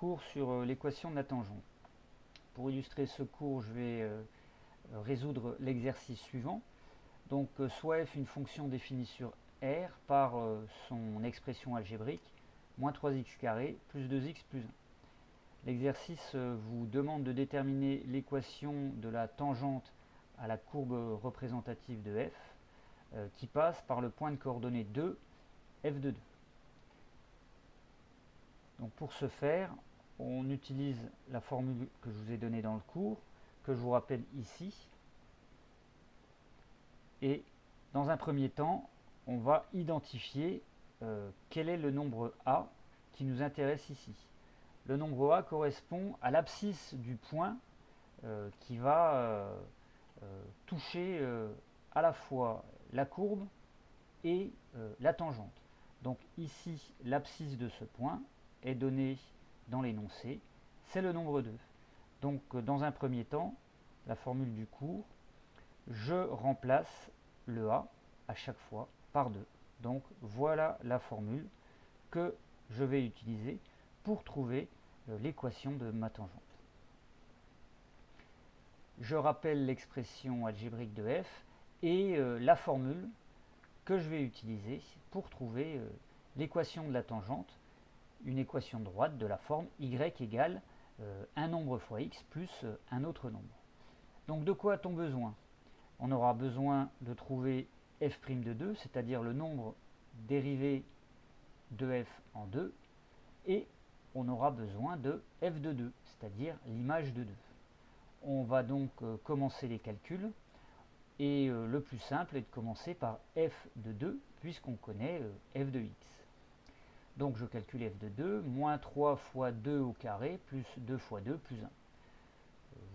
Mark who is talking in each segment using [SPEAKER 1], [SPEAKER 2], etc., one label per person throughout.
[SPEAKER 1] cours sur l'équation de la tangente. Pour illustrer ce cours, je vais résoudre l'exercice suivant. Donc soit f une fonction définie sur R par son expression algébrique, moins 3x carré plus 2x plus 1. L'exercice vous demande de déterminer l'équation de la tangente à la courbe représentative de f qui passe par le point de coordonnées 2, f de 2. Donc pour ce faire, on utilise la formule que je vous ai donnée dans le cours, que je vous rappelle ici. Et dans un premier temps, on va identifier quel est le nombre A qui nous intéresse ici. Le nombre A correspond à l'abscisse du point qui va toucher à la fois la courbe et la tangente. Donc ici, l'abscisse de ce point est donnée dans l'énoncé, c'est le nombre 2. Donc dans un premier temps, la formule du cours, je remplace le A à chaque fois par 2. Donc voilà la formule que je vais utiliser pour trouver l'équation de ma tangente. Je rappelle l'expression algébrique de f et la formule que je vais utiliser pour trouver l'équation de la tangente, une équation droite de la forme y égale un nombre fois x plus un autre nombre. Donc de quoi a-t-on besoin? On aura besoin de trouver f' de 2, c'est-à-dire le nombre dérivé de f en 2, et on aura besoin de f de 2, c'est-à-dire l'image de 2. On va donc commencer les calculs, et le plus simple est de commencer par f de 2, puisqu'on connaît f de x. Donc je calcule f de 2, moins 3 fois 2 au carré, plus 2 fois 2, plus 1.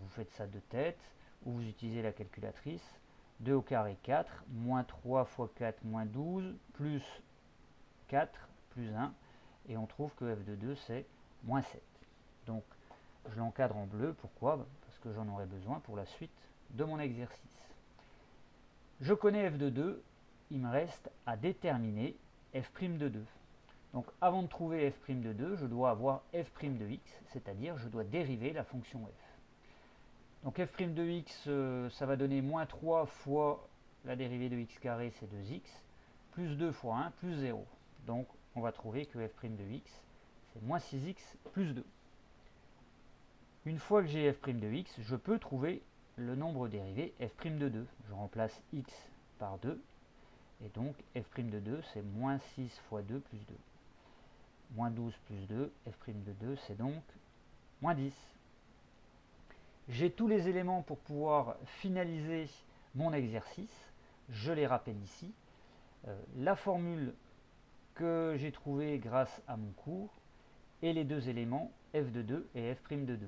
[SPEAKER 1] Vous faites ça de tête, ou vous utilisez la calculatrice. 2 au carré 4, moins 3 fois 4, moins 12, plus 4, plus 1. Et on trouve que f de 2, c'est moins 7. Donc je l'encadre en bleu. Pourquoi? Parce que j'en aurai besoin pour la suite de mon exercice. Je connais f de 2, il me reste à déterminer f' de 2. Donc avant de trouver f' de 2, je dois avoir f' de x, c'est-à-dire je dois dériver la fonction f. Donc f' de x, ça va donner moins 3 fois la dérivée de x carré, c'est 2x, plus 2 fois 1, plus 0. Donc on va trouver que f' de x, c'est moins 6x plus 2. Une fois que j'ai f' de x, je peux trouver le nombre dérivé f' de 2. Je remplace x par 2, et donc f' de 2, c'est moins 6 fois 2 plus 2. Moins 12 plus 2, f' de 2, c'est donc moins 10. J'ai tous les éléments pour pouvoir finaliser mon exercice. Je les rappelle ici. La formule que j'ai trouvée grâce à mon cours et les deux éléments f de 2 et f' de 2.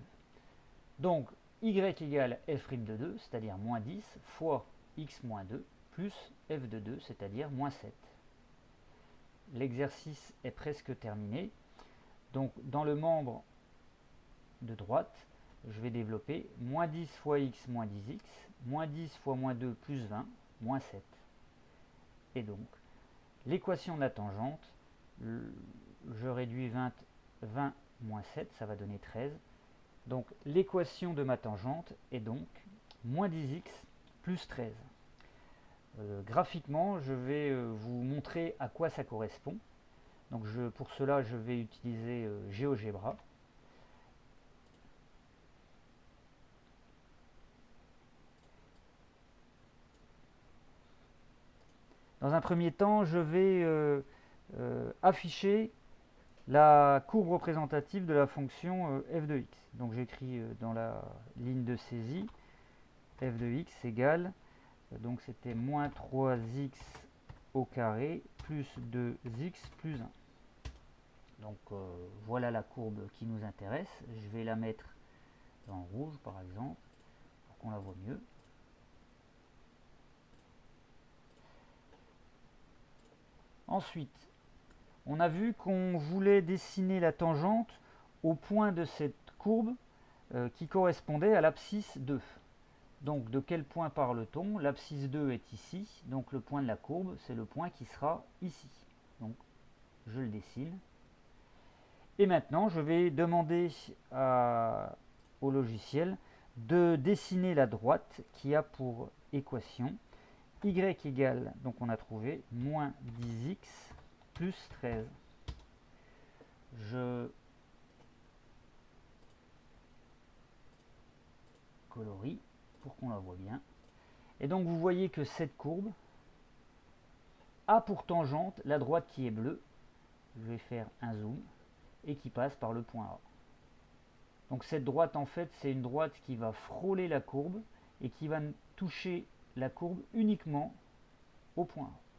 [SPEAKER 1] Donc y égale f' de 2, c'est-à-dire moins 10, fois x moins 2, plus f de 2, c'est-à-dire moins 7. L'exercice est presque terminé. Donc dans le membre de droite, je vais développer moins 10 fois x moins 10x, moins 10 fois moins 2 plus 20, moins 7. Et donc, l'équation de la tangente, je réduis 20 moins 7, ça va donner 13. Donc, l'équation de ma tangente est donc moins 10x plus 13. Graphiquement, je vais vous montrer à quoi ça correspond. Donc, pour cela, je vais utiliser GeoGebra. Dans un premier temps, je vais afficher la courbe représentative de la fonction f de x. Donc j'écris dans la ligne de saisie f de x égale, donc c'était moins 3x au carré plus 2x plus 1. Donc voilà la courbe qui nous intéresse. Je vais la mettre en rouge par exemple, pour qu'on la voit mieux. Ensuite, on a vu qu'on voulait dessiner la tangente au point de cette courbe qui correspondait à l'abscisse 2. Donc de quel point parle-t-on? L'abscisse 2 est ici, donc le point de la courbe, c'est le point qui sera ici. Donc je le dessine. Et maintenant, je vais demander au logiciel de dessiner la droite qui a pour équation y égale, donc on a trouvé, moins 10x plus 13. Je colorie pour qu'on la voit bien. Et donc vous voyez que cette courbe a pour tangente la droite qui est bleue. Je vais faire un zoom et qui passe par le point A. Donc cette droite, en fait, c'est une droite qui va frôler la courbe et qui va toucher la courbe uniquement au point A.